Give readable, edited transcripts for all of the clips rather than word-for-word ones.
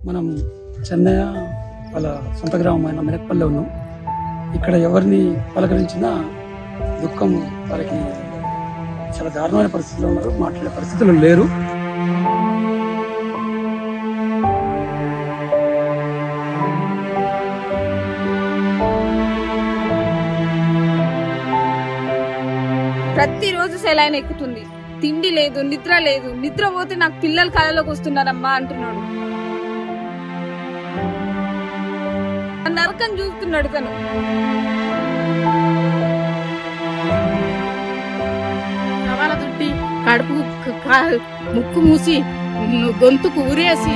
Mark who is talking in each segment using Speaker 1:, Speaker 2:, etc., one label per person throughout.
Speaker 1: మనం చెన్నై వాళ్ళ సొంత గ్రామమైన మెదక్పల్లి ఉన్నాం. ఇక్కడ ఎవరిని పలకరించినా దుఃఖం, వాళ్ళకి చాలా దారుణమైన పరిస్థితుల్లో ఉన్నారు, మాట్లాడే పరిస్థితులు లేరు.
Speaker 2: ప్రతిరోజు సెలైన్ ఎక్కుతుంది, తిండి లేదు, నిద్ర లేదు. నిద్ర పోతే నాకు పిల్లలు కళలోకి వస్తున్నారమ్మా అంటున్నాడు. నరకం చూస్తున్నాడు తను.
Speaker 3: సవాల దుట్టి కడుపు ముక్కు మూసి గొంతుకు ఊరేసి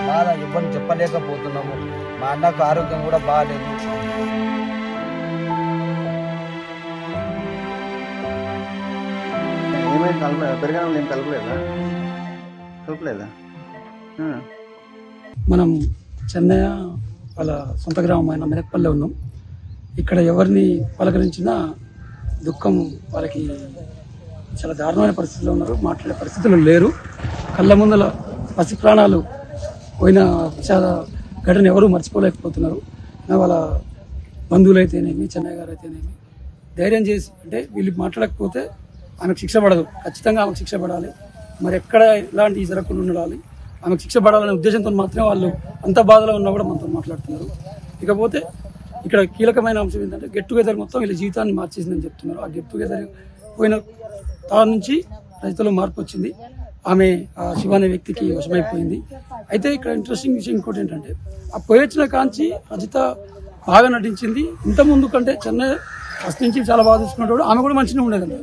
Speaker 4: బాధ ఎవరిని చెప్పలేకపోతున్నాము. మా అన్నకు ఆరోగ్యం కూడా బాగాలేదు.
Speaker 5: ఏమైనా పెరగడం ఏం కలపలేదా?
Speaker 1: మనం చెన్నై వాళ్ళ సొంత గ్రామమైన మెదక్పల్లి ఉన్నాం. ఇక్కడ ఎవరిని పలకరించినా దుఃఖం, వాళ్ళకి చాలా దారుణమైన పరిస్థితుల్లో ఉన్నారు, మాట్లాడే పరిస్థితులు లేరు. కళ్ళ ముందల పసి ప్రాణాలు పోయిన విషాద ఘటన ఎవరు మర్చిపోలేకపోతున్నారు. వాళ్ళ బంధువులు అయితేనేమి, చెన్నై గారు అయితేనేమి ధైర్యం చేసి, అంటే వీళ్ళు మాట్లాడకపోతే ఆమెకు శిక్ష పడదు, ఖచ్చితంగా ఆమెకు శిక్ష పడాలి, మరి ఎక్కడ ఇలాంటి జరగకుండా ఉండాలి, ఆమెకు శిక్ష పడాలనే ఉద్దేశంతో మాత్రమే వాళ్ళు అంత బాధలో ఉన్నా కూడా మనతో మాట్లాడుతున్నారు. ఇకపోతే ఇక్కడ కీలకమైన అంశం ఏంటంటే గెట్ టుగెదర్ మొత్తం వీళ్ళ జీవితాన్ని మార్చేసిందని చెప్తున్నారు. ఆ గెట్ టుగెదర్ పోయిన తాను నుంచి రజితలో మార్పు వచ్చింది. ఆమె ఆ శివ అనే వ్యక్తికి వశమైపోయింది. అయితే ఇక్కడ ఇంట్రెస్టింగ్ విషయం ఇంకోటి ఏంటంటే, ఆ పోయొచ్చిన కాంచి రజిత బాగా నటించింది. ఇంత ముందు కంటే చెన్నై ఫస్ట్ నుంచి చాలా బాగా చూసుకున్నట్టు ఆమె కూడా మంచిగా ఉండేదండి.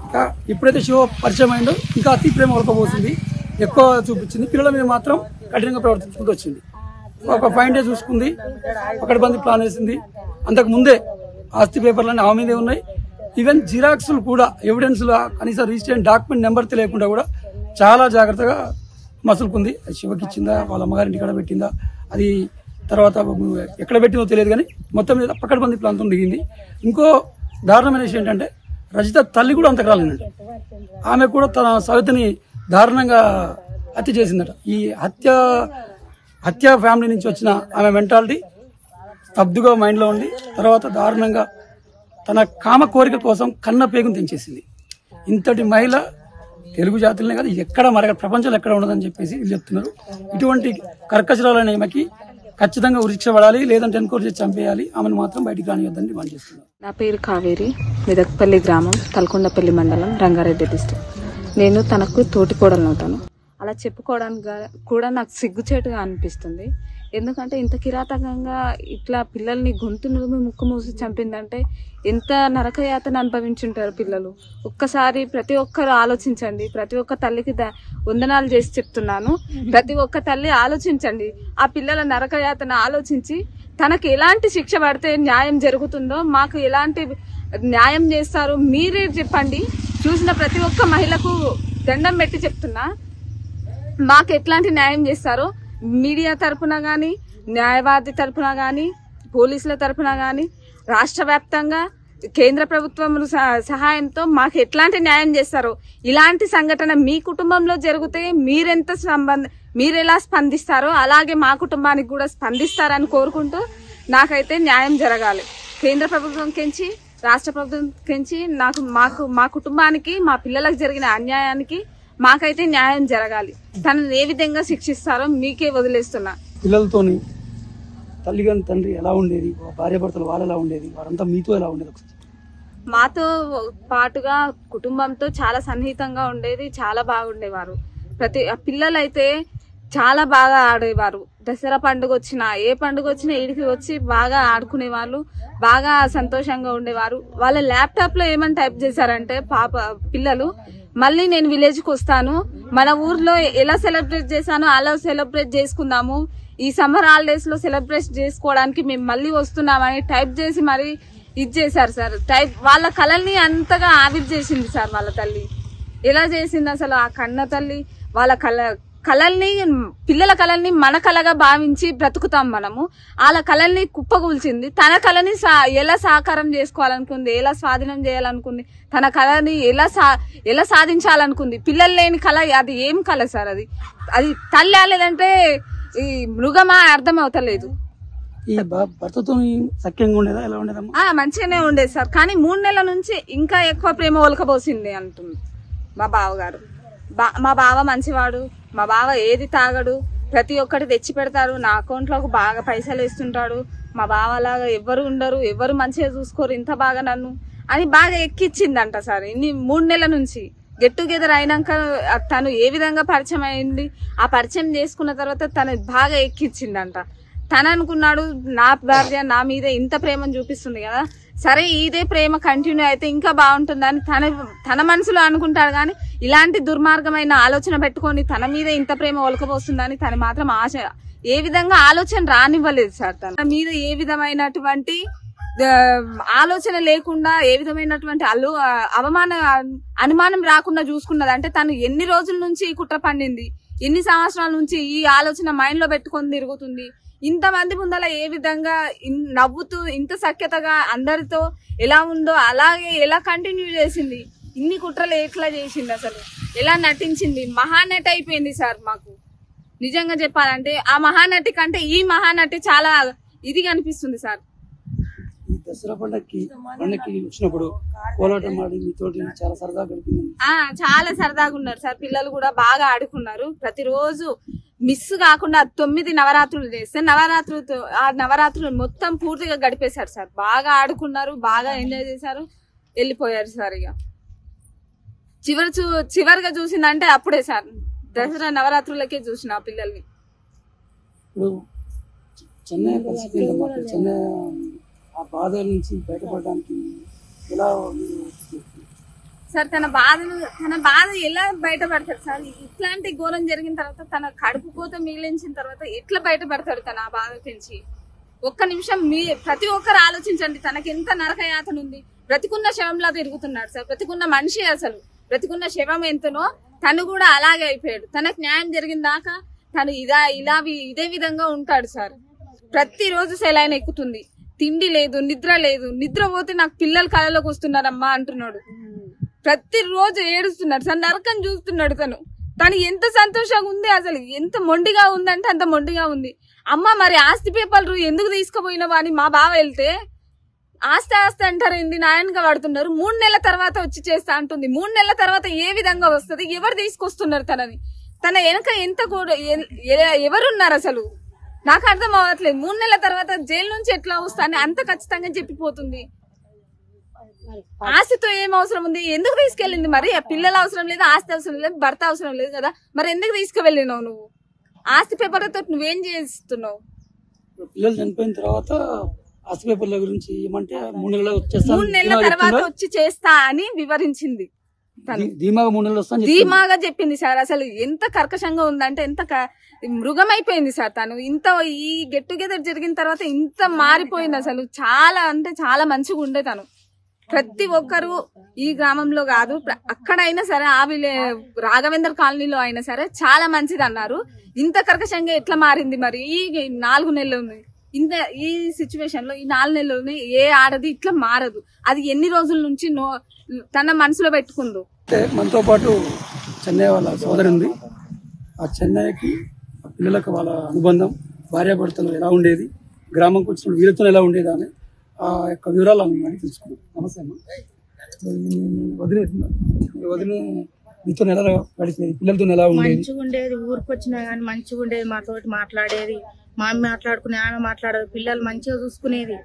Speaker 1: ఇంకా ఎప్పుడైతే శివ పరిచయం అయిందో ఇంకా అతి ప్రేమ ఒలకపోతుంది, ఎక్కువ చూపించింది. పిల్లల మీద మాత్రం కఠినంగా ప్రవర్తించుకుంటూ వచ్చింది. ఒక 5 days చూసుకుంది, పకడ్బందీ ప్లాన్ వేసింది. అంతకు ముందే ఆస్తి పేపర్లన్నీ ఆమె మీదే ఉన్నాయి. ఈవెన్ జిరాక్స్లు కూడా, ఎవిడెన్స్లు, కనీసం రిజిస్ట్రేషన్ డాక్యుమెంట్ నెంబర్ తెలియకుండా కూడా చాలా జాగ్రత్తగా మసులుకుంది. అది శివకి ఇచ్చిందా, వాళ్ళ అమ్మగారింటి కాడ పెట్టిందా, అది తర్వాత ఎక్కడ పెట్టిందో తెలియదు, కానీ మొత్తం మీద పకడ్బందీ ప్లాన్తో దిగింది. ఇంకో దారుణమైన విషయం ఏంటంటే, రజిత తల్లి కూడా అంతకరాలేనండి. ఆమె కూడా తన సవితని దారుణంగా హత్య చేసిందట. ఈ హత్య ఫ్యామిలీ నుంచి వచ్చిన ఆమె మెంటాలిటీ స్తబ్దుగా మైండ్లో ఉండి, తర్వాత దారుణంగా తన కామ కోరిక కోసం కన్న పేగును తెంచేసింది. ఇంతటి మహిళ తెలుగు జాతులనే కాదు, ఎక్కడ ప్రపంచంలో ఎక్కడ ఉండదని చెప్పేసి వీళ్ళు చెప్తున్నారు. ఇటువంటి కర్కశరాలైన ఈమెకి ఖచ్చితంగా ఉరిశిక్ష పడాలి, లేదంటే ఎన్కౌంటర్ చేసి చంపేయాలి, ఆమెను మాత్రం బయటికి రానియొద్దని డిమాండ్ చేస్తున్నారు.
Speaker 2: నా పేరు కావేరి, మెదక్పల్లి గ్రామం, తలకొండపల్లి మండలం, రంగారెడ్డి డిస్ట్రిక్ట్. నేను తనకు తోటికోడలను అవుతాను. అలా చెప్పుకోవడానికి కూడా నాకు సిగ్గుచేటుగా అనిపిస్తుంది. ఎందుకంటే ఇంత కిరాతకంగా ఇట్లా పిల్లల్ని గొంతు నురిమి ముక్కు మూసి చంపిందంటే ఎంత నరకయాతన అనుభవించుంటారు పిల్లలు. ఒక్కసారి ప్రతి ఒక్కరు ఆలోచించండి. ప్రతి ఒక్క తల్లికి వందనాలు చేసి చెప్తున్నాను. ప్రతి ఒక్క తల్లి ఆలోచించండి, ఆ పిల్లల నరకయాతన ఆలోచించి తనకు ఎలాంటి శిక్ష పడితే న్యాయం జరుగుతుందో, మాకు ఎలాంటి న్యాయం చేస్తారు మీరే చెప్పండి. చూసిన ప్రతి ఒక్క మహిళకు దండం పెట్టి చెప్తున్నా, మాకు ఎట్లాంటి న్యాయం చేస్తారో మీడియా తరఫున కానీ, న్యాయవాది తరఫున కానీ, పోలీసుల తరఫున కానీ, రాష్ట్ర వ్యాప్తంగా కేంద్ర ప్రభుత్వం సహాయంతో మాకు ఎట్లాంటి న్యాయం చేస్తారో, ఇలాంటి సంఘటన మీ కుటుంబంలో జరిగితే మీరెలా స్పందిస్తారో అలాగే మా కుటుంబానికి కూడా స్పందిస్తారని కోరుకుంటూ, నాకైతే న్యాయం జరగాలి. కేంద్ర ప్రభుత్వం కెంచి, రాష్ట్ర ప్రభుత్వం కెంచి మా కుటుంబానికి, మా పిల్లలకు జరిగిన అన్యాయానికి మాకైతే న్యాయం జరగాలి. తనని ఏ విధంగా శిక్షిస్తారో మీకే వదిలేస్తున్నా.
Speaker 1: పిల్లలతోని తల్లి గాని తండ్రి ఎలా ఉండేది, భార్యాభర్తలు వాళ్ళు ఎలా ఉండేది, వారంతా మీతో ఎలా ఉండేది?
Speaker 2: మాతో పాటుగా కుటుంబంతో చాలా సన్నిహితంగా ఉండేది, చాలా బాగుండేవారు. పిల్లలైతే చాలా బాగా ఆడేవారు. దసరా పండుగ వచ్చినా, ఏ పండుగ వచ్చినా ఈడికి వచ్చి బాగా ఆడుకునే వాళ్ళు, బాగా సంతోషంగా ఉండేవారు. వాళ్ళ ల్యాప్టాప్ లో ఏమని టైప్ చేశారంటే పిల్లలు, మళ్ళీ నేను విలేజ్ కి వస్తాను, మన ఊర్లో ఎలా సెలబ్రేట్ చేశానో అలా సెలబ్రేట్ చేసుకుందాము, ఈ సమ్మర్ హాలిడేస్ లో సెలబ్రేట్ చేసుకోవడానికి మేము మళ్ళీ వస్తున్నామని టైప్ చేసి మరి ఇది చేశారు సార్. వాళ్ళ కళల్ని అంతగా ఆవిరి చేసింది సార్ వాళ్ళ తల్లి. ఎలా చేసింది అసలు ఆ కన్న తల్లి, వాళ్ళ కళల్ని పిల్లల కళల్ని మన కళగా భావించి బ్రతుకుతాం మనము. వాళ్ళ కళల్ని కుప్పగూల్చింది. తన కళని ఎలా సాకారం చేసుకోవాలనుకుంది, ఎలా స్వాధీనం చేయాలనుకుంది, తన కళని ఎలా సాధించాలనుకుంది. పిల్లలు లేని కళ అది ఏం కళ సార్? అది తల్లి లేదంటే ఈ మృగమా అర్థం అవుతలేదు.
Speaker 1: ఈ భర్తతో సఖ్యంగా ఉండేదా, ఎలా ఉండేదమ్మా?
Speaker 2: మంచిగానే ఉండేది సార్. కానీ 3 నెలల నుంచి ఇంకా ఎక్కువ ప్రేమ ఒలకబోసింది అంటుంది మా బావగారు. మా బావ మంచివాడు, మా బావ ఏది తాగడు, ప్రతి ఒక్కటి తెచ్చి పెడతారు, నా అకౌంట్లోకి బాగా పైసలు వేస్తుంటాడు, మా బావలాగా ఎవరు ఉండరు, ఎవరు మంచిగా చూసుకోరు ఇంత బాగా నన్ను అని బాగా ఎక్కిచ్చిందంట సార్. ఇన్ని 3 నెలల నుంచి గెట్ టుగెదర్ అయినాక తను ఏ విధంగా పరిచయం అయింది, ఆ పరిచయం చేసుకున్న తర్వాత తను బాగా ఎక్కిచ్చిందంట. తను అనుకున్నాడు నా భార్య నా మీద ఇంత ప్రేమను చూపిస్తుంది కదా, సరే ఇదే ప్రేమ కంటిన్యూ అయితే ఇంకా బాగుంటుందని తన మనసులో అనుకుంటాడు. కానీ ఇలాంటి దుర్మార్గమైన ఆలోచన పెట్టుకొని తన మీద ఇంత ప్రేమ ఒలకబోస్తుందని తను మాత్రం ఏ విధంగా ఆలోచన రానివ్వలేదు సార్. తన మీద ఏ విధమైనటువంటి ఆలోచన లేకుండా, ఏ విధమైనటువంటి అనుమానం రాకుండా చూసుకున్నది. అంటే తను ఎన్ని రోజుల నుంచి ఈ కుట్ర పండింది, ఎన్ని సంవత్సరాల నుంచి ఈ ఆలోచన మైండ్ లో పెట్టుకొని తిరుగుతుంది. ఇంతమంది ముందల ఏ విధంగా నవ్వుతూ ఇంత సఖ్యతగా అందరితో ఎలా ఉందో అలాగే ఎలా కంటిన్యూ చేసింది, ఇన్ని కుట్రలు ఎట్లా చేసింది, అసలు ఎలా నటించింది. మహానటి అయిపోయింది సార్. మాకు నిజంగా చెప్పాలంటే ఆ మహానటి కంటే ఈ మహానటి చాలా ఇది అనిపిస్తుంది సార్.
Speaker 1: ఈ దసరా పండక్కి వచ్చినప్పుడు కోలాటం ఆడి మీతోటి చాలా సరదాగా గడిపింది.
Speaker 2: చాలా సరదాగా ఉన్నారు సార్. పిల్లలు కూడా బాగా ఆడుకున్నారు. ప్రతిరోజు మిస్ కాకుండా 9 నవరాత్రులు చేస్తే నవరాత్రులు మొత్తం పూర్తిగా గడిపేశారు సార్. బాగా ఆడుకున్నారు, బాగా ఎంజాయ్ చేశారు, వెళ్ళిపోయారు సార్. ఇక చివరిగా చూసిందంటే అప్పుడే సార్, దసరా నవరాత్రులకే చూసిన ఆ పిల్లల్ని.
Speaker 1: ఇప్పుడు చెన్నై పరిస్థితి ఏంటమ్మా? చెన్నై ఆ బాధ నుంచి బయటపడడానికి ఎలా
Speaker 2: సార్? తన బాధ ఎలా బయటపడతాడు సార్? ఇట్లాంటి ఘోరం జరిగిన తర్వాత తన కడుపు కోత మిగిలించిన తర్వాత ఎట్లా బయటపడతాడు తన ఆ బాధ నుంచి? ఒక్క నిమిషం ప్రతి ఒక్కరు ఆలోచించండి. తనకి ఎంత నరకయాతన ఉంది. బ్రతికున్న శవంలా తిరుగుతున్నాడు సార్. బ్రతికున్న మనిషి, అసలు బ్రతికున్న శవం ఎంతనో తను కూడా అలాగే అయిపోయాడు. తనకు న్యాయం జరిగిన దాకా తను ఇదే విధంగా ఉంటాడు సార్. ప్రతిరోజు సెలైన్ ఎక్కుతుంది, తిండి లేదు, నిద్ర లేదు. నిద్ర పోతే నాకు పిల్లలు కళలోకి వస్తున్నారమ్మా అంటున్నాడు. ప్రతిరోజు ఏడుస్తున్నాడు సార్. నరకం చూస్తున్నాడు తను ఎంత సంతోషంగా ఉంది, అసలు ఎంత మొండిగా ఉందంటే అంత మొండిగా ఉంది. అమ్మ మరి ఆస్తి పేపర్లు ఎందుకు తీసుకుపోయినావా అని మా బావ వెళ్తే, ఆస్తి అంటారు ఏంది నాయనగా వాడుతున్నారు, 3 నెలల తర్వాత వచ్చి చేస్తా అంటుంది. 3 నెలల తర్వాత ఏ విధంగా వస్తుంది, ఎవరు తీసుకొస్తున్నారు తనని? తన వెనక ఎంత ఎవరున్నారు అసలు నాకు అర్థం అవ్వట్లేదు. 3 నెలల తర్వాత జైలు నుంచి ఎట్లా వస్తానని అంత ఖచ్చితంగా చెప్పిపోతుంది. ఆస్తితో ఏం అవసరం ఉంది? ఎందుకు తీసుకెళ్ళింది మరి? పిల్లలు అవసరం లేదు, ఆస్తి అవసరం లేదు, భర్త అవసరం లేదు కదా, మరి ఎందుకు తీసుకువెళ్ళినావు నువ్వు? ఆస్తి పేపర్లతో నువ్వేం చేస్తున్నావు?
Speaker 1: పిల్లలు చనిపోయిన తర్వాత ఆస్తి పేపర్ల గురించి ఏమంటే 3
Speaker 2: నెలల తర్వాత వచ్చి చేస్తా అని వివరించింది.
Speaker 1: ధీమాగా 3 నెలలు వస్తా
Speaker 2: ధీమాగా చెప్పింది సార్. అసలు ఎంత కర్కశంగా ఉందంటే ఎంత మృగమైపోయింది సార్ తను. ఈ గెట్ టుగెదర్ జరిగిన తర్వాత ఇంత మారిపోయింది అసలు. చాలా అంటే చాలా మంచిగా ఉండే తను. ప్రతి ఒక్కరు ఈ గ్రామంలో కాదు అక్కడైనా సరే, రాఘవేందర్ కాలనీలో అయినా సరే చాలా మంచిది అన్నారు. ఇంత కర్కశంగా ఎట్లా మారింది మరి ఈ 4 నెలలు? ఈ సిచ్యువేషన్ లో ఈ 4 నెలలోనే ఏ ఆడది ఇట్లా మారదు. అది ఎన్ని రోజుల నుంచి తన మనసులో పెట్టుకుందో.
Speaker 1: మనతో పాటు చెన్నై వాళ్ళ సోదరి ఉంది. ఆ చెన్నైకి పిల్లలకు వాళ్ళ అనుబంధం, భార్యాభర్తలు ఎలా ఉండేది, గ్రామంకి వచ్చిన వీళ్ళతో ఎలా ఉండేది అని ఆ యొక్క వివరాలు అడిగి తెలుసుకున్నాం. నమస్తే అమ్మ. వదిన మీతో ఎలా గడిచేది, పిల్లలతో ఎలా ఉండేది?
Speaker 3: మంచిగా ఉండేది. ఊరికి వచ్చినా కానీ మంచిగా ఉండేది. మాతోటి మాట్లాడేది, మా అమ్మ మాట్లాడుకునే, ఆమె మాట్లాడేది. పిల్లలు మంచిగా చూసుకునేది,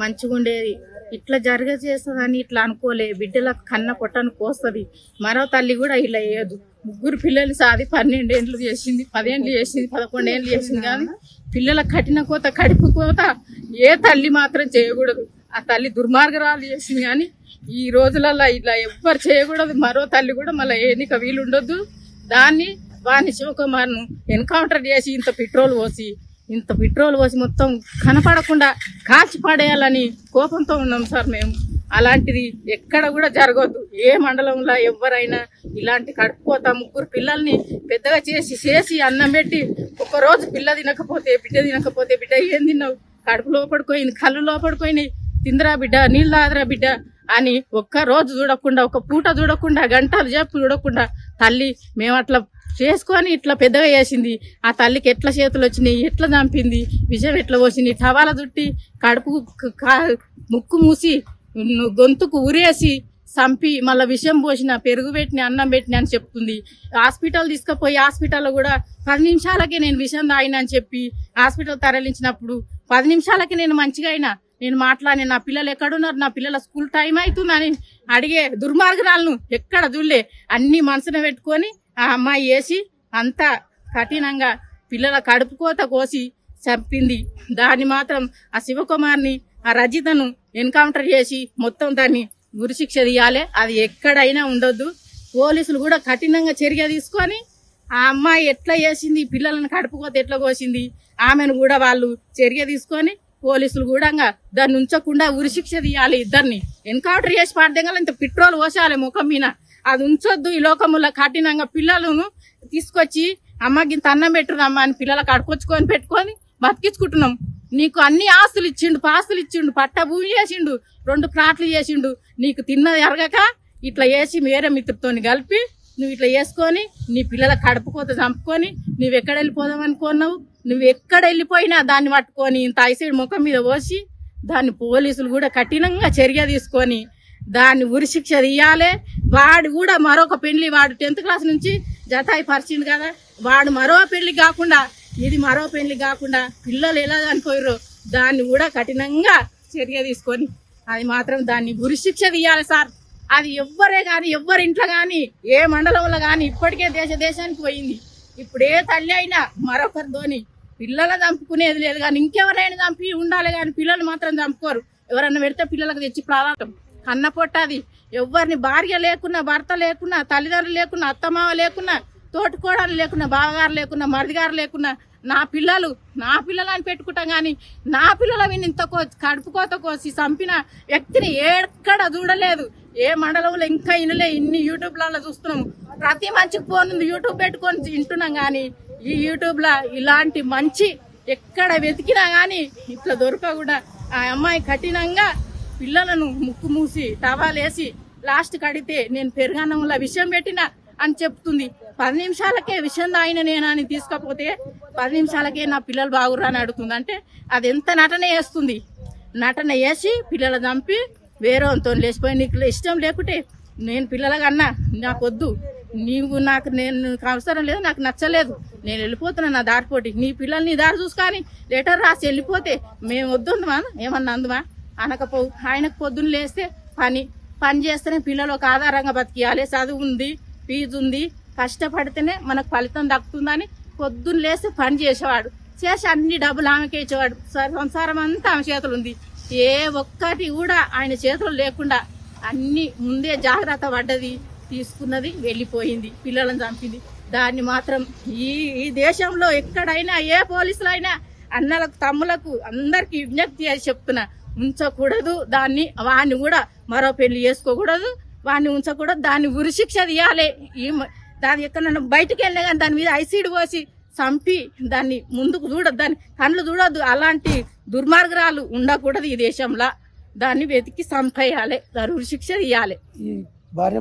Speaker 3: మంచిగా ఉండేది. ఇట్లా చేస్తుందని ఇట్లా అనుకోలే. బిడ్డలకు కన్న కొట్టను కోస్తుంది. మరో తల్లి కూడా ఇలా వేయదు. 3 పిల్లలు సాది 12 ఏళ్ళు చేసింది, 10 ఏళ్ళు చేసింది, 11 ఏళ్ళు చేసింది. కానీ పిల్లలకు కట్టిన కోత, కడుపు కోత ఏ తల్లి మాత్రం చేయకూడదు. ఆ తల్లి దుర్మార్గరాలు చేసింది. కానీ ఈ రోజులలో ఇట్లా ఎవ్వరు చేయకూడదు. మరో తల్లి కూడా మళ్ళీ ఎన్నిక వీలు ఉండొద్దు. వాని శివకుమార్ను ఎన్కౌంటర్ చేసి ఇంత పెట్రోల్ పోసి మొత్తం కనపడకుండా కాల్చి పడేయాలని కోపంతో ఉన్నాం సార్ మేము. అలాంటిది ఎక్కడ కూడా జరగొద్దు. ఏ మండలంలో ఎవరైనా ఇలాంటి కడుపుకోత ముగ్గురు పిల్లల్ని పెద్దగా చేసి అన్నం పెట్టి ఒక్కరోజు బిడ్డ తినకపోతే బిడ్డ ఏం తిన్నావు, కడుపు లోపడిపోయింది, కళ్ళు లోపడిపోయినాయి, తిందిరా బిడ్డ, నీళ్ళు తాగరా బిడ్డ అని ఒక్క రోజు చూడకుండా, ఒక పూట చూడకుండా, గంటలు చెప్పు చూడకుండా తల్లి మేము అట్లా చేసుకొని ఇట్లా పెద్దగా చేసింది. ఆ తల్లికి ఎట్లా చేతులు వచ్చినాయి, ఎట్లా చంపింది, విషం ఎట్లా పోసింది, టవాల చుట్టి కడుపు ముక్కు మూసి గొంతుకు ఉరేసి చంపి మళ్ళీ విషం పోసిన, పెరుగు పెట్టిన, అన్నం పెట్టిన అని చెప్తుంది. హాస్పిటల్ తీసుకుపోయి హాస్పిటల్లో కూడా 10 నిమిషాలకే నేను విషం తాగిన అని చెప్పి హాస్పిటల్ తరలించినప్పుడు 10 నిమిషాలకి నేను మంచిగా అయినా, నేను మాట్లాడిన, నా పిల్లలు ఎక్కడున్నారు, నా పిల్లల స్కూల్ టైం అవుతుందని అడిగే దుర్మార్గురాలను ఎక్కడ చూడలే. అన్ని మనసున పెట్టుకొని ఆ అమ్మాయి వేసి అంత కఠినంగా పిల్లల కడుపు కోత కోసి చంపింది. దాన్ని మాత్రం ఆ శివకుమార్ని, ఆ రజితను ఎన్కౌంటర్ చేసి మొత్తం దాన్ని ఉరిశిక్ష తీయాలి. అది ఎక్కడైనా ఉండొద్దు. పోలీసులు కూడా కఠినంగా చర్య తీసుకొని ఆ అమ్మాయి ఎట్లా చేసింది, పిల్లలను కడుపు కోత ఎట్లా కోసింది, ఆమెను కూడా వాళ్ళు చర్య తీసుకొని పోలీసులు కూడా దాన్ని ఉంచకుండా ఉరిశిక్ష తీయాలి. ఇద్దరిని ఎన్కౌంటర్ చేసి పాడదంగా ఇంత పెట్రోల్ పోసాలి ముఖం మీద. అది ఉంచొద్దు. ఈ లోకములో కఠినంగా పిల్లలను తీసుకొచ్చి అమ్మకి ఇంత అన్నం పెట్టుదమ్మా అని పిల్లలకు అడుకొచ్చుకొని పెట్టుకొని బతికించుకుంటున్నాం. నీకు అన్ని ఆస్తులు ఇచ్చిండు, పాస్తులు ఇచ్చిండు, పట్ట భూమి చేసిండు, 2 ప్లాట్లు చేసిండు. నీకు తిన్నది ఎరగక ఇట్లా వేసి వేరే మిత్రుతోని కలిపి నువ్వు ఇట్లా వేసుకొని నీ పిల్లల కడుపు కోత చంపుకొని నువ్వు ఎక్కడ వెళ్ళిపోదాం అనుకున్నావు. నువ్వు ఎక్కడ వెళ్ళిపోయినా దాన్ని పట్టుకొని ఇంత ఐసైడ్ ముఖం మీద పోసి దాన్ని పోలీసులు కూడా కఠినంగా చర్య తీసుకొని దాన్ని ఉరిశిక్ష తీయాలి. వాడు కూడా మరొక పెళ్లి, వాడు 10th క్లాస్ నుంచి జతాయి పరిచింది కదా, వాడు మరో పెళ్లి కాకుండా ఇది మరో పెళ్లి కాకుండా పిల్లలు ఎలా చనిపోయారో దాన్ని కూడా కఠినంగా చర్య తీసుకొని అది మాత్రం దాన్ని ఉరిశిక్ష తీయాలి సార్. అది ఎవ్వరే కానీ, ఎవ్వరి ఇంట్లో కానీ, ఏ మండలంలో కానీ ఇప్పటికే దేశానికి పోయింది. ఇప్పుడు ఏ తల్లి అయినా మరొకరితోని పిల్లలు చంపుకునేది లేదు కానీ ఇంకెవరైనా చంపి ఉండాలి కానీ పిల్లలు మాత్రం చంపుకోరు. ఎవరన్నా పెడితే పిల్లలకు తెచ్చి ప్రాణం కన్న పొట్టది. ఎవరిని భార్య లేకున్నా, భర్త లేకున్నా, తల్లిదండ్రులు లేకున్నా, అత్తమావ లేకున్నా, తోటికోడలు లేకున్నా, బావగారు లేకున్నా, మరిదిగారు లేకున్నా నా పిల్లలు అని పెట్టుకుంటాం కానీ నా పిల్లల ఇంత కడుపు కోత కోసి చంపిన వ్యక్తిని ఎక్కడ చూడలేదు. ఏ మండలంలో ఇంకా ఇనలే. ఇన్ని యూట్యూబ్లలో చూస్తున్నాం. ప్రతి మంచికి ఫోన్ ఉంది, యూట్యూబ్ పెట్టుకొని వింటున్నాం కానీ ఈ యూట్యూబ్ లో ఇలాంటి మంచి ఎక్కడ వెతికినా గానీ ఇట్లా దొరక కూడా ఆ అమ్మాయి కఠినంగా పిల్లలను ముక్కు మూసి టవాలేసి లాస్ట్ కడితే నేను పెరుగన్నంలో విషయం పెట్టినా అని చెప్తుంది. 10 నిమిషాలకే విషయం తాగిన నేనని తీసుకపోతే 10 నిమిషాలకే నా పిల్లలు బాగురా అని అడుగుతుంది. అంటే అది ఎంత నటన చేస్తుంది. నటన వేసి పిల్లలు చంపి వేరేతో లేచిపోయి నీకు ఇష్టం లేకుంటే నేను పిల్లలకన్నా నాకు వద్దు, నేను అవసరం లేదు, నాకు నచ్చలేదు, నేను వెళ్ళిపోతున్నా నా దారిపోటీ, నీ పిల్లల్ని దారి చూసుకొని లెటర్ రాసి వెళ్ళిపోతే మేము వద్దుందమా ఏమన్నా అందుమా అనకపోవు. ఆయనకు పొద్దున్న లేస్తే పని చేస్తేనే పిల్లలు ఒక ఆధారంగా బతికియాలి. చదువు ఉంది, ఫీజు ఉంది, కష్టపడితేనే మనకు ఫలితం దక్కుతుందని పొద్దున్న లేస్తే పని చేసేవాడు. చేసి అన్ని డబ్బులు ఆమెకే ఇచ్చేవాడు. సంసారం అంతా ఆమె చేతులు ఉంది. ఏ ఒక్కటి కూడా ఆయన చేతులు లేకుండా అన్ని ముందే జాగ్రత్త పడ్డది, తీసుకున్నది, వెళ్ళిపోయింది, పిల్లలను చంపింది. దాన్ని మాత్రం ఈ దేశంలో ఎక్కడైనా ఏ పోలీసులైనా అన్నలకు, తమ్ములకు అందరికి విజ్ఞప్తి చేసి చెప్తున్నా, ఉంచకూడదు. వాడిని కూడా మరో పెళ్లి చేసుకోకూడదు, వాడిని ఉంచకూడదు. దాన్ని ఉరిశిక్ష తీయాలి. దాని ఎక్కడన్నా బయటకు వెళ్ళినా కానీ దాని మీద ఐసీడ్ పోసి చంపి దాన్ని ముందుకు చూడద్దు, దాన్ని కళ్ళు చూడొద్దు. అలాంటి దుర్మార్గురాలు ఉండకూడదు ఈ దేశంలో. దాన్ని వెతికి చంపేయాలి, దాని ఉరిశిక్ష తీయాలి. భార్య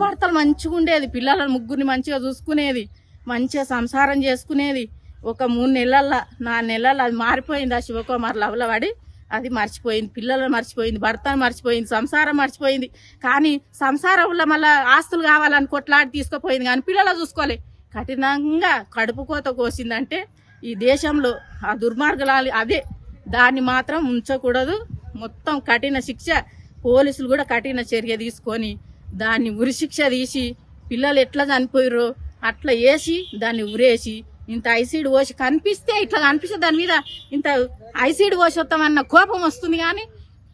Speaker 3: భర్తలు మంచిగా ఉండేది, పిల్లలను ముగ్గురిని మంచిగా చూసుకునేది, మంచిగా సంసారం చేసుకునేది. ఒక 3 నెలల్లో 4 నెలల్లో అది మారిపోయింది. ఆ శివకుమార్ లవ్లో పడి అది మర్చిపోయింది, పిల్లలను మర్చిపోయింది, భర్తను మర్చిపోయింది, సంసారం మర్చిపోయింది. కానీ సంసారంలో మళ్ళీ ఆస్తులు కావాలని కొట్లాడి తీసుకుపోయింది కానీ పిల్లలు చూసుకోలే. కఠినంగా కడుపు కోత కోసిందంటే ఈ దేశంలో ఆ దుర్మార్గులాలి అదే. దాన్ని మాత్రం ఉంచకూడదు. మొత్తం కఠిన శిక్ష, పోలీసులు కూడా కఠిన చర్య తీసుకొని దాన్ని ఉరిశిక్ష తీసి పిల్లలు ఎట్లా చనిపోయారో అట్లా వేసి దాన్ని ఉరేసి ఇంత ఐసీడ్ పోసి కనిపిస్తే ఇట్లా కనిపిస్తే దాని మీద ఇంత ఐసీడ్ పోసి వస్తామన్న కోపం వస్తుంది. కానీ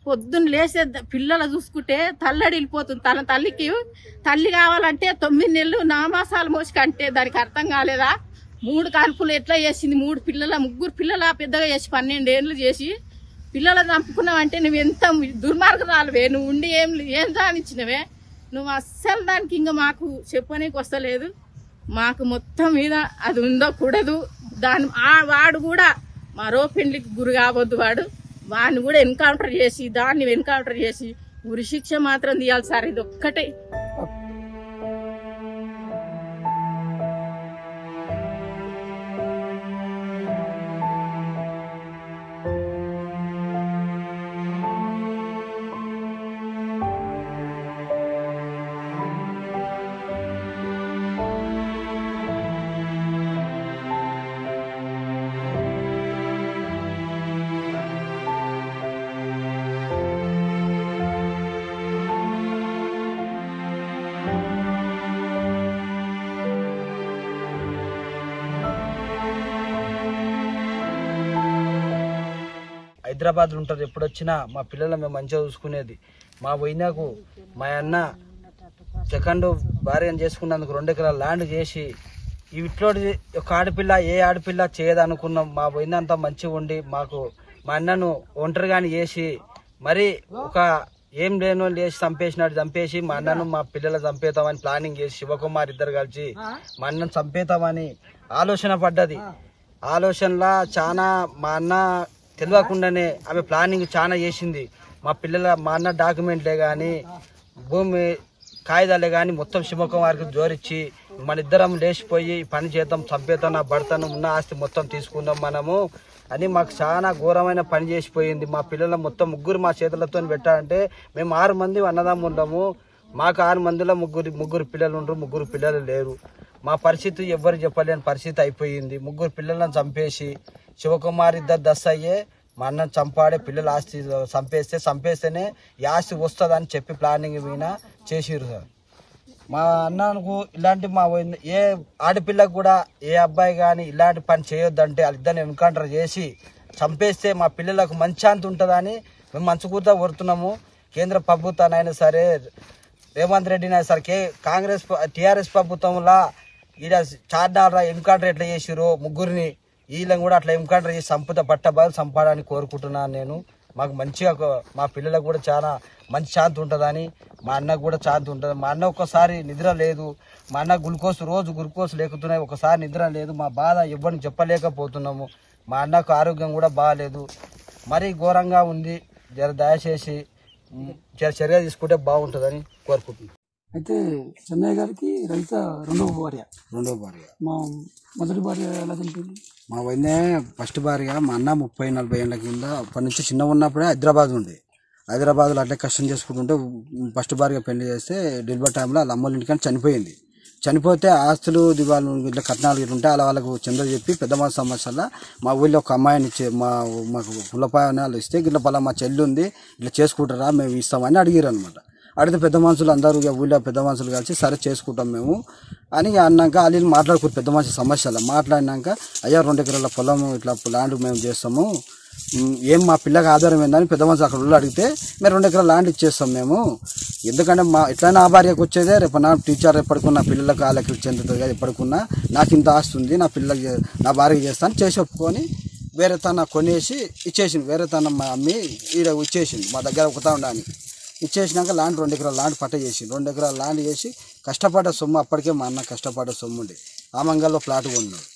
Speaker 3: పొద్దున్న లేసే పిల్లలు చూసుకుంటే తల్లడి వెళ్ళిపోతుంది. తన తల్లికి తల్లి కావాలంటే 9 నెలలు 9 మాసాలు మోసి కంటే దానికి అర్థం కాలేదా? 3 కాల్పులు ఎట్లా చేసింది, 3 పిల్లల 3 పిల్లల పెద్దగా చేసి 12 ఏళ్ళు చేసి పిల్లలు చంపుకున్నావంటే నువ్వు ఎంత దుర్మార్గరాలువే, నువ్వు ఉండి ఏం సాధించినవే నువ్వు. అస్సలు దానికి ఇంకా మాకు చెప్పనీకి వస్తలేదు. మాకు మొత్తం మీద అది ఉందో కూడదు. వాడు కూడా మరో పెళ్లికి గురి కావద్దు. వాడిని కూడా ఎన్కౌంటర్ చేసి దాన్ని ఎన్కౌంటర్ చేసి ఉరి శిక్ష మాత్రం తీయాలి సార్. ఇది ఒక్కటే.
Speaker 4: హైదరాబాద్లో ఉంటారు. ఎప్పుడు వచ్చినా మా పిల్లలు మేము మంచిగా చూసుకునేది. మా వదినకు మా అన్న సెకండ్ భార్యను చేసుకున్నందుకు 2 ఎకరాల ల్యాండ్ చేసి ఇట్లో ఒక ఆడపిల్ల ఏ ఆడపిల్ల చేయదనుకున్నాం. మా వదిన అంతా మంచిగా ఉండి మాకు మా అన్నను ఒంటరిగాని చేసి మరి ఒక ఏం లేనో లేచి చంపేసి మా అన్నను మా పిల్లలు చంపేతామని ప్లానింగ్ చేసి శివకుమార్ ఇద్దరు కలిసి మా అన్నను చంపేతామని ఆలోచన పడ్డది. ఆలోచనలా చాలా మా అన్న తెలియకుండానే ఆమె ప్లానింగ్ చాలా చేసింది. మా అన్న డాక్యుమెంట్లే కానీ భూమి కాగితాలే కానీ మొత్తం శివకుమార్కి జోరించి మన ఇద్దరం లేచిపోయి పని చేద్దాం, చంపేతాం, నా భర్తను ఉన్న ఆస్తి మొత్తం తీసుకుందాం మనము అని మాకు చాలా ఘోరమైన పని చేసిపోయింది. మా పిల్లల మొత్తం 3 మా చేతులతో పెట్టాలంటే మేము 6 మంది అన్నదమ్ములు ఉన్నాము. మాకు 6 మందిలో ముగ్గురు పిల్లలు ఉండరు, 3 పిల్లలు లేరు. మా పరిస్థితి ఎవ్వరు చెప్పలేని పరిస్థితి అయిపోయింది. 3 పిల్లలను చంపేసి శివకుమార్ ఇద్దరు దస్తయ్యే మా అన్నను చంపాడే, పిల్లల ఆస్తి చంపేస్తేనే ఈ ఆస్తి వస్తుంది అని చెప్పి ప్లానింగ్ మీద చేసిరు సార్. మా అన్నకు ఇలాంటి ఏ ఆడపిల్లకు కూడా ఏ అబ్బాయి కానీ ఇలాంటి పని చేయొద్దంటే వాళ్ళిద్దరిని ఎన్కౌంటర్ చేసి చంపేస్తే మా పిల్లలకు మంచి అంత ఉంటుందని మేము మంచుకూతా కోరుతున్నాము. కేంద్ర ప్రభుత్వానైనా సరే, రేవంత్ రెడ్డిని అయినా సరే, కాంగ్రెస్ టీఆర్ఎస్ ప్రభుత్వంలో ఈడ చార్డాల ఎన్కౌంటర్ ఎట్లా చేసిరో 3 వీళ్ళని కూడా అట్లా ఎన్కౌంటర్ చేసి పట్టబాలు చంపాలని కోరుకుంటున్నాను నేను. మాకు మంచిగా మా పిల్లలకు కూడా చాలా మంచి శాంతి ఉంటుందని, మా అన్నకు కూడా శాంతి ఉంటుంది. మా అన్న ఒక్కసారి నిద్ర లేదు, మా అన్న రోజు గ్లూకోజ్ లేకుతున్నాయి, ఒకసారి నిద్ర లేదు. మా బాధ ఎవరిని చెప్పలేకపోతున్నాము. మా అన్నకు ఆరోగ్యం కూడా బాగాలేదు, మరీ ఘోరంగా ఉంది. దయచేసి చర్య తీసుకుంటే బాగుంటుందని కోరుకుంటున్నాను.
Speaker 1: అయితే చెన్నయ్య గారికి రజిత రెండవ భార్య. మా మొదటి భార్య ఎలా చనిపోయింది?
Speaker 4: మా వదినే ఫస్ట్ భార్య. మా అన్న 30-40 ఏళ్ళ కింద అప్పటి నుంచి చిన్న ఉన్నప్పుడే హైదరాబాద్లో అట్లా కష్టం చేసుకుంటుంటే ఫస్ట్ భార్య పెళ్లి చేస్తే డెలివరీ టైంలో వాళ్ళ అమ్మోళ్ళ ఇంటికని చనిపోయింది. చనిపోతే ఆస్తులు దివాళ్ళు ఇట్లా కట్నాలు ఇట్లా ఉంటే అలా వాళ్ళకు చంద్ర చెప్పి పెద్ద మన సమస్యల మా ఊళ్ళో ఒక అమ్మాయిని మాకు పుల్లపాయనాలు ఇస్తే ఇట్లా పలా మా చెల్లి ఉంది, ఇట్లా చేసుకుంటారా, మేము ఇస్తామని అడిగారు అనమాట. అడిగితే పెద్ద మనుషులు అందరూ ఊళ్ళో పెద్ద మనుషులు కలిసి సరే చేసుకుంటాం మేము అని అన్నాక వాళ్ళు మాట్లాడుకోరు. పెద్ద మనుషుల సమస్యలు మాట్లాడినాక అయ్యా 2 ఎకరాల పొలం ఇట్లా ల్యాండ్ మేము చేస్తాము, ఏం మా పిల్లకి ఆధారం ఏందని పెద్ద మనుషులు అక్కడ ఊళ్ళో అడిగితే మేము 2 ఎకరాల ల్యాండ్ ఇచ్చేస్తాం మేము, ఎందుకంటే మా ఎట్లయినా ఆ భార్యకు వచ్చేదే రేపు నా టీచర్ ఎప్పటికున్నా పిల్లలకు వాళ్ళకి చెందుతుంది కదా, ఎప్పటికున్నా నాకు ఇంత ఆస్తి ఉంది నా పిల్లలకి నా భార్యకి చేస్తాను చేసి ఒప్పుకొని వేరే తన కొనేసి ఇచ్చేసింది. వేరే తన మా అమ్మి ఈడ ఇచ్చేసింది మా దగ్గర ఒకతా ఉండడానికి. ఇచ్చేసినాక ల్యాండ్ 2 ఎకరాల ల్యాండ్ పట్ట చేసి 2 ఎకరాల ల్యాండ్ చేసి కష్టపడ్డ సొమ్ము, అప్పటికే మా అన్న కష్టపడ్డ సొమ్ము ఉండి ఆమంగల్లో ఫ్లాట్ కొన్నాడు.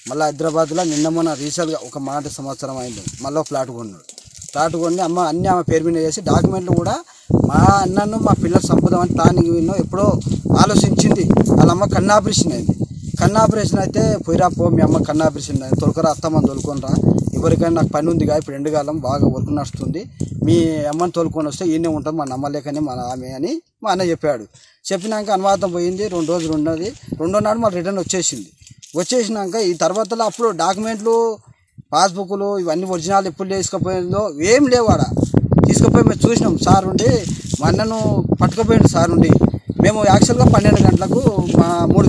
Speaker 4: మళ్ళీ హైదరాబాద్లో నిన్న మొన్న రీసెంట్గా ఒక సంవత్సరం అయింది, మళ్ళీ ఫ్లాట్ కొన్నాడు. ఫ్లాట్ కొని అన్ని ఆమె పేరు మీద చేసి డాక్యుమెంట్లు కూడా మా అన్నను మా పిల్లలు సంపుదామని ప్లానింగ్ విన్నో ఎప్పుడో ఆలోచించింది. వాళ్ళ అమ్మ కన్ను ఆపరేషన్ అయింది. కన్ను ఆపరేషన్ అయితే పోయిరా పో మీ అమ్మ కన్ను ఆపరేషన్ అయింది, తొలకరా అత్తమ్మని తోలుకొనిరా, ఎవరికైనా నాకు పని ఉంది కదా ఇప్పుడు ఎండుకాలం బాగా వర్క్ నడుస్తుంది, మీ అమ్మని తోలుకొని వస్తే ఈయనే ఉంటాం మా నమ్మలేకనే మన ఆమె అని మా అన్న చెప్పాడు. చెప్పినాక అనువాదం పోయింది, 2 రోజులు ఉన్నది. 2వ నాడు మళ్ళీ రిటర్న్ వచ్చేసినాక ఈ తర్వాతలో అప్పుడు డాక్యుమెంట్లు పాస్బుక్లు ఇవన్నీ ఒరిజినల్ ఎప్పుడు తీసుకుపోయిందో ఏం లేవాడ. తీసుకుపోయి మేము చూసినాం. సార్ ఉండి మా అన్నను పట్టుకుపోయింది. సార్ ఉండి మేము యాక్చువల్గా 12 గంటలకు మా 3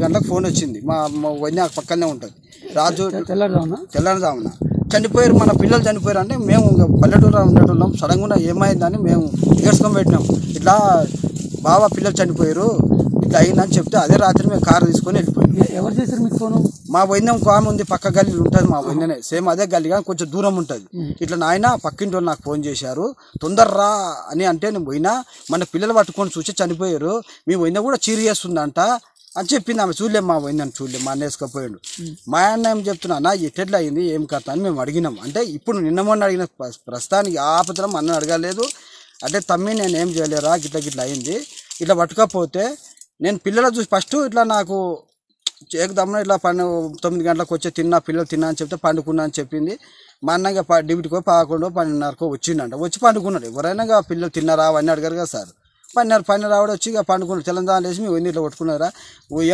Speaker 4: గంటలకు ఫోన్ వచ్చింది. మా వదిన పక్కనే ఉంటుంది. రాజు తెల్లదామున చనిపోయారు, మన పిల్లలు చనిపోయారు అంటే మేము పల్లెటూరు ఉండేటోళ్ళం. సడన్గా ఏమైందని మేము ఎగర్చుకొని పెట్టినాం. ఇట్లా బావ పిల్లలు చనిపోయారు, ఇట్లా అయిందని చెప్తే అదే రాత్రి మేము కారు తీసుకొని వెళ్ళిపోయాం.
Speaker 1: ఎవరు చేశారు మీకు ఫోను?
Speaker 4: మా వైద్యం ఒక ఆమె ఉంది, పక్క గల్లీలు ఉంటుంది మా వైద్యనే, సేమ్ అదే గల్లీ కానీ కొంచెం దూరం ఉంటుంది. ఇట్లా నాయన పక్కింటి వాళ్ళు నాకు ఫోన్ చేశారు, తొందరరా అని అంటే నేను పోయినా, మన పిల్లలు పట్టుకొని చూసి చనిపోయారు, మీ వైద్యం కూడా చీరు చేస్తుందంట అని చెప్పింది ఆమె. చూడలేము మా వైద్యం, చూడలేము, మా అన్న వేసుకపోయాడు. మా అన్న ఏం చెప్తున్నా అన్న ఎట్లా అయింది ఏం కథ అని మేము అడిగినాం. అంటే ఇప్పుడు నిన్న మొన్న అడిగిన ప్రస్తుతానికి ఆపదరం అన్న అడగలేదు. అంటే తమ్మి నేను ఏం చేయలేరా గిట్లా అయింది, ఇట్లా పట్టుకపోతే నేను పిల్లలు చూసి ఫస్ట్ ఇట్లా నాకు ఏకదమ్మున ఇట్లా 9 గంటలకు వచ్చి పిల్లలు తిన్నా అని చెప్తే పండుకున్నా అని చెప్పింది. మా అన్నగా డ్యూటీకో 11, 12:30 వచ్చిండంట. వచ్చి పండుకున్నాడు. ఎవరైనా పిల్లలు తిన్నారా అవన్నీ అడగారు కదా సార్. పన్నెండు రావడం వచ్చి ఇక పండుకున్నాడు. తెలంగాణ వేసి మేము ఇట్లా కొట్టుకున్నారా,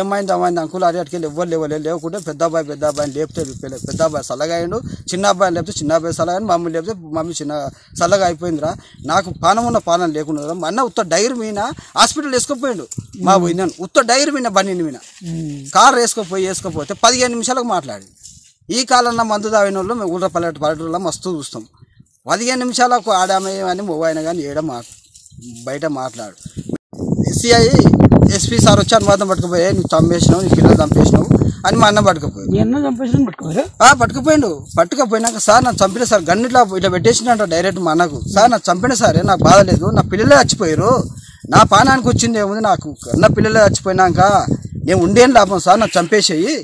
Speaker 4: ఏమైంది అమ్మాయింది అంకుల్ అడి అటుకెళ్ళి ఎవ్వరు లేవకుంటే పెద్ద అబ్బాయిని లేపితే పెద్ద అబ్బాయి సల్లగాయండు, చిన్న అబ్బాయిని లేపితే చిన్న అబ్బాయి సల్లగాయని, మమ్మల్ని లేపితే మమ్మీ చిన్న సల్లగా అయిపోయిందిరా, నాకు పానం లేకుండా. మా అన్న ఉత్త డైరీ మీద హాస్పిటల్ వేసుకుపోయాడు. మా పోయిందని ఉత్త డైరీ మీద బండి మీద కారు వేసుకపోతే 15 నిమిషాలకు మాట్లాడి. ఈ కాలంలో మందు తాగిన వాళ్ళు మేము ఊళ్ళ పల్లెటూరులో మస్తు చూస్తాం. 15 నిమిషాలకు ఆడామే అని మొబైల్ కానీ బయట మాట్లాడు. సిఐ ఎస్పీ సార్ వచ్చి అనువాదం పట్టుకుపోయా, నువ్వు చంపేసినావు, నీ పిల్లలు చంపేసినావు అని మా అన్న పట్టుకపోయినాక సార్ నాకు చంపిన సార్ గన్ను ఇట్లా పెట్టేసినట్ట డైరెక్ట్ మా అన్నకు. సార్ నాకు చంపిన సారే, నాకు బాధ లేదు, నా పిల్లలే చచ్చిపోయారు, నా పానానికి వచ్చింది ఏముంది, నాకు నా పిల్లలే చచ్చిపోయినాక నేను ఉండేం లాభం సార్, నాకు చంపేసేయి,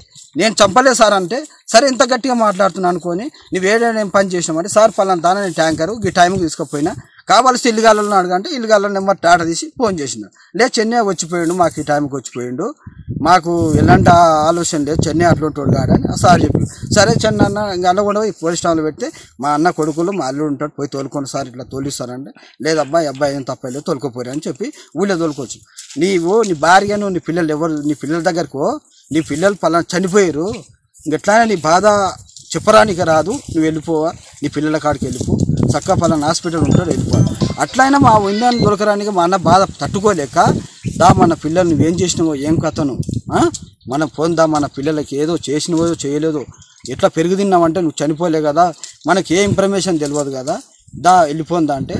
Speaker 4: నేను చంపలేదు సార్ అంటే, సరే ఇంత గట్టిగా మాట్లాడుతున్నా అనుకొని నువ్వు ఏం పని చేసినామంటే, సార్ పలానా దాని నేను ట్యాంకరు ఈ టైంకి తీసుకుపోయినా, కావాల్సి ఇల్లుగాలలో అడగంటే ఇల్లుగాలలో నెంబర్ టాటా తీసి ఫోన్ చేసిన. లేదు చెన్నై వచ్చిపోయిండు, మాకు ఈ టైంకి వచ్చిపోయిండు, మాకు ఎలాంటి ఆలోచన లేదు, చెన్నై అట్లుంటాడు కాడని సార్ చెప్పి, సరే చెన్నై అన్న ఇంకా అన్న కూడా పోలీస్ స్టేషన్లో పెడితే మా అన్న కొడుకులు మా అల్లుడు ఉంటాడు, పోయి తోలుకోండి సార్ ఇట్లా తోలిస్తారంటే, లేదు అబ్బాయి ఏం తప్పలేదు తోలుకోపోయారు అని చెప్పి ఊళ్ళో తోలుకోవచ్చు. నీ భార్యను నీ పిల్లలు నీ పిల్లల దగ్గరకు నీ పిల్లలు పలానా చనిపోయారు, ఇంకెట్లానే నీ బాధ చెప్పరానికి రాదు, నువ్వు వెళ్ళిపోవా, నీ పిల్లల కాడికి వెళ్ళిపో, చక్కగా పలానా హాస్పిటల్ ఉంటాడు వెళ్ళిపోవాలి. అట్లయినా మా విందాన్ని దొరకడానికి మా అన్న బాధ తట్టుకోలేక, మన పిల్లలు నువ్వేం చేసినావో ఏం కథను మనం పొందా, మన పిల్లలకి ఏదో చేసినవో చేయలేదో, ఎట్లా పెరుగు తిన్నామంటే నువ్వు చనిపోలే కదా, మనకి ఏ ఇన్ఫర్మేషన్ తెలియదు కదా, వెళ్ళిపోందా అంటే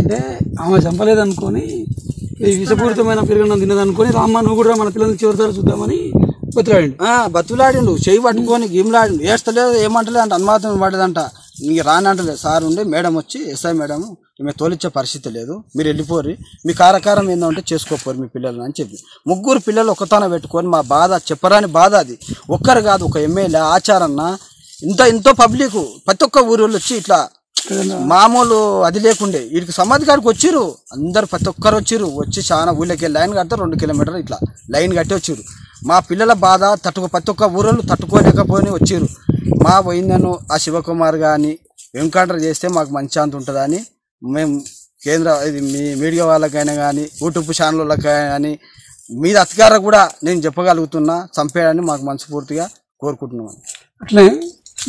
Speaker 1: ఆమె చంపలేదనుకొని విషపూరితమైన పెరుగన్నం తిన్నదనుకొని రామ్మ నువ్వు కూడా మన పిల్లల్ని చివరిసారి చూద్దామని
Speaker 4: బతులాడిండు, చెయ్యి పట్టుకొని గిమ్లాడిండు, ఏడ్చలేదు ఏమంటలేదు అంటే అనుమాతం పడేదంట. ఇంక రానంటలేదు సార్ ఉండి, మేడం వచ్చి ఎస్ఐ మేడం మేము తోలిచ్చే పరిస్థితి లేదు, మీరు వెళ్ళిపోరి, మీ కారకారం ఏందంటే చేసుకోపోరు మీ పిల్లలు అని చెప్పి. 3 పిల్లలు ఒకతాన పెట్టుకొని మా బాధ చెప్పరాని బాధ అది. ఒక్కరు కాదు, ఒక ఎమ్మెల్యే ఆచారన్న ఎంతో పబ్లిక్ ప్రతి ఒక్క ఊరిలో వచ్చి ఇట్లా మామూలు అది లేకుండే వీడికి సమాధి కాడికి వచ్చిర్రు అందరు, ప్రతి ఒక్కరు వచ్చి చాలా ఊళ్ళకి లైన్ కడితే 2 కిలోమీటర్లు ఇట్లా లైన్ కట్టి వచ్చిర్రు. మా పిల్లల బాధ ప్రతి ఒక్క ఊరోళ్ళు తట్టుకోలేకపోయి వచ్చిర్రు. మా పోయిందను ఆ శివకుమార్ కానీ వెంకటర చేస్తే మాకు మంచి అంత ఉంటుందని మేము ఇది మీ మీడియా వాళ్ళకైనా కానీ యూట్యూబ్ ఛానల్ వాళ్ళకైనా కానీ మీద అధికారం కూడా నేను చెప్పగలుగుతున్నా, చంపేయడాన్ని మాకు మనస్ఫూర్తిగా కోరుకుంటున్నాను.
Speaker 1: అట్లే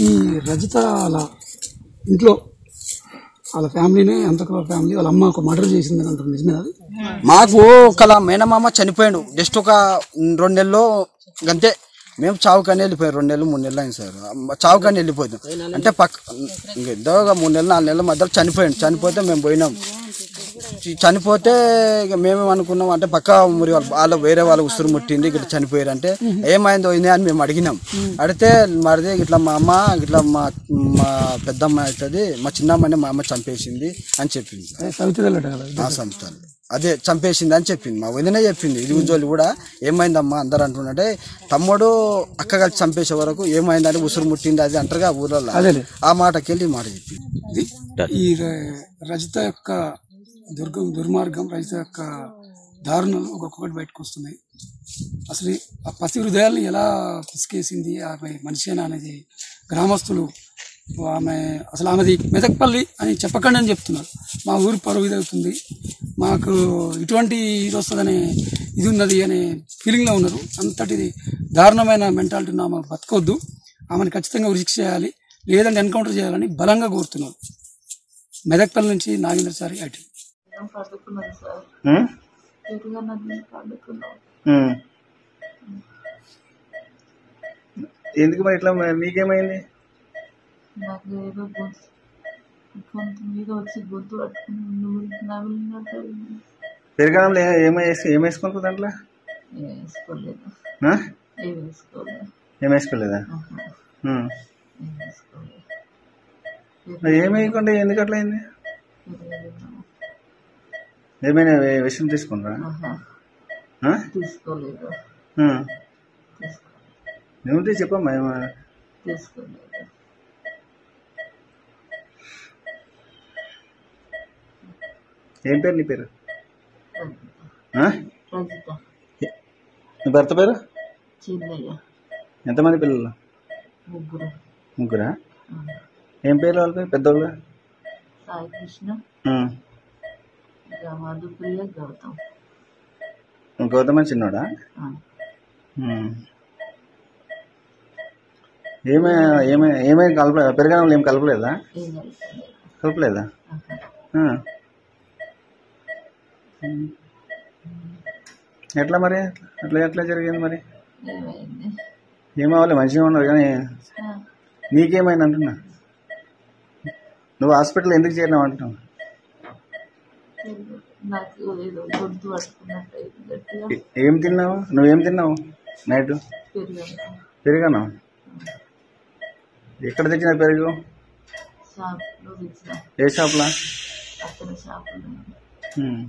Speaker 1: ఈ రజిత వాళ్ళ ఇంట్లో వాళ్ళ ఫ్యామిలీనే అంతకుల ఫ్యామిలీ వాళ్ళ అమ్మ ఒక మర్డర్ చేసిందని అంటారు, నిజమే అది?
Speaker 4: మాకు ఒక మేనమామ చనిపోయాడు, జస్ట్ ఒక 2 నెలల్లో అంతే, మేము చావుకని వెళ్ళిపోయాం. 2 నెలలు 3 నెలలు అయింది సార్, చావుకని వెళ్ళిపోతాం అంటే ఇంకెంతో 3 నెలలు 4 నెలల మధ్యలో చనిపోతే మేము పోయినాం. చనిపోతే ఇక మేమేం అనుకున్నాం అంటే పక్క మురి వాళ్ళు వేరే వాళ్ళు ఉసురు ముట్టింది ఇట్లా చనిపోయారు అంటే ఏమైందో అయింది అని మేము అడిగినాం. అడిగితే మరిది ఇట్లా మా అమ్మ ఇట్లా మా పెద్దమ్మ అవుతుంది, మా చిన్నమ్మని మా అమ్మ చంపేసింది అని చెప్పింది. సంస్థలు అదే చంపేసింది అని చెప్పింది, మా వదినే చెప్పింది. ఇది ఉజ్జోళ్ళు కూడా ఏమైందమ్మా అందరు అంటున్నట్టే, తమ్ముడు అక్క కలిసి చంపేసే వరకు ఏమైందని ఉసురు ముట్టింది అది అంటారుగా ఊళ్ళలో, ఆ మాటకెళ్ళి మాట చెప్పింది.
Speaker 1: ఈ రజిత యొక్క దుర్మార్గం, రజిత యొక్క దారుణం ఒక్కొక్కటి బయటకు వస్తున్నాయి. అసలు ఆ పసి హృదయాల్ని ఎలా పిసికేసింది ఆమె మనిషి అనేది గ్రామస్తులు ఆమెది మెదక్పల్లి అని చెప్పకండి అని చెప్తున్నారు. మా ఊరు పరువు ఇది అవుతుంది, మాకు ఇటువంటి ఇది వస్తుందనే ఇది ఉన్నది అనే ఫీలింగ్లో ఉన్నారు. అంతటిది దారుణమైన మెంటాలిటీ ఉన్న ఆమె బతకొద్దు, ఆమెను ఖచ్చితంగా ఉరిశిక్ష చేయాలి, లేదంటే ఎన్కౌంటర్ చేయాలని బలంగా కోరుతున్నారు. మెదక్పల్లి నుంచి నాగేంద్ర సారి అటు.
Speaker 5: ఎందుకు మరి ఇట్లా మీకేమైంది?
Speaker 6: నాకు ఏదో కొంత మీద వచ్చి గొంతు పట్టుకుని నవ్వులున్నట్టు
Speaker 5: పెరగడంలో ఏమేసుకోనుకో దాంట్లో
Speaker 6: ఏం వేసుకోలేదు
Speaker 5: ఆ?
Speaker 6: ఏం వేసుకోలేదు
Speaker 5: ఏం వేసుకోలేదా ఉమ్.
Speaker 6: ఏం వేసుకోలేదు
Speaker 5: మరి ఏం వేయకుండా ఎందుకు అట్లా అయింది? ఏమైనా విషయం తీసుకున్నారా? ఆ?
Speaker 6: తీసుకోలేదు
Speaker 5: ఉమ్. నువ్వు చెప్పమ్మా ఏమన్నా.
Speaker 6: తీసుకోలేదు
Speaker 5: ఏం పేరు నీ పేరు? ఆ?
Speaker 6: రజిత
Speaker 5: నీ భర్త పేరు?
Speaker 6: చిన్నయ్య
Speaker 5: ఎంతమంది పిల్లలు?
Speaker 6: ముగ్గురు
Speaker 5: ముగ్గురా? ఏం పేరు వాళ్ళ పేరు పెద్దోళ్ళు?
Speaker 6: సాయి కృష్ణ
Speaker 5: ఉమ్.
Speaker 6: ఇక మధుప్రియ గౌతమ్
Speaker 5: గౌతమ చిన్నోడా?
Speaker 6: ఆ.
Speaker 5: ఉమ్. ఏమై పెరగడంలో ఏం కలపలేదా?
Speaker 6: ఏం కలుపుకోలేదు
Speaker 5: కలపలేదా? ఆ. ఎట్లా మరి ఎట్లా జరిగింది మరి?
Speaker 6: ఏమైంది
Speaker 5: ఏమవ్వాలి మంచిగా ఉన్నారు కానీ నీకేమైంది అంటున్నా. నువ్వు హాస్పిటల్ ఎందుకు చేరినావు అంటున్నావు?
Speaker 6: నాకు ఏదో గొంతు పట్టుకున్నట్టు అయింది గట్టిగా
Speaker 5: ఏం తిన్నావు? నువ్వేం తిన్నావు నైట్? పెరుగనా? ఎక్కడ తెచ్చిన పెరుగు?
Speaker 6: షాప్లో తెచ్చిన
Speaker 5: ఏ షాప్లా?
Speaker 6: అక్కడ షాపులో
Speaker 5: ఉమ్.